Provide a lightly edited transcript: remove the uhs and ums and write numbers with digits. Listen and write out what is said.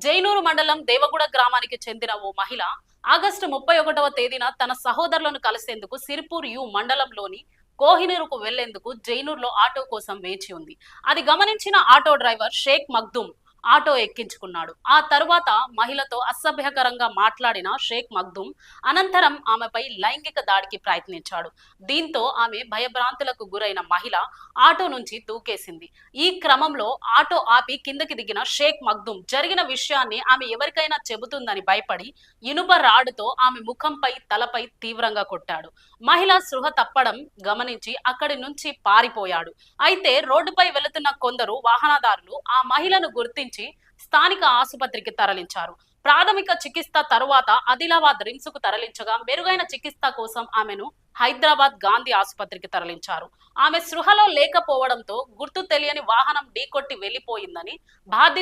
జైనూరు మండలం దేవగూడ గ్రామానికి చెందిన ఓ మహిళ ఆగస్టు 31వ తేదీన తన సహోదరులను కలిసేందుకు సిరిపూర్ యు మండలంలోని కోహినూరుకు వెళ్లేందుకు జైనూరులో ఆటో కోసం వేచి ఉంది. అది గమనించిన auto driver Sheikh Magdum auto ఎక్కించుకున్నాడు. ఆ తరువాత మహిళతో అసభ్యకరంగా మాట్లాడిన షేక్ మగ్దుమ్ అనంతరం ఆమెపై లైంగిక దాడికి ప్రయత్నించాడు. దీంతో ఆమె భయభ్రాంతులకు గురైన మహిళ ఆటో నుంచి దూకేసింది. ఈ క్రమంలో ఆటో ఆపి కిందకి దిగిన షేక్ మగ్దుమ్ జరిగిన విషయాన్ని ఆమె ఎవరికైనా చెబుతుందని భయపడి ఇనుప రాడుతో ఆమె ముఖంపై తలపై తీవ్రంగా కొట్టాడు. మహిళ సృహ తప్పడం గమనించి అక్కడి నుంచి పారిపోయాడు. అయితే రోడ్డుపై వెళుతున్న కొందరు వాహనదారులు ఆ మహిళను గుర్తించి స్థానిక ఆసుపత్రికి తరలించారు. ప్రాథమిక చికిత్స తరువాత ఆదిలాబాద్ రిమ్స్ కు తరలించగా మెరుగైన చికిత్స కోసం ఆమెను హైదరాబాద్ గాంధీ ఆసుపత్రికి తరలించారు. ఆమె సృహలో లేకపోవడంతో గుర్తు తెలియని వాహనం ఢీకొట్టి వెళ్లిపోయిందని బాధిత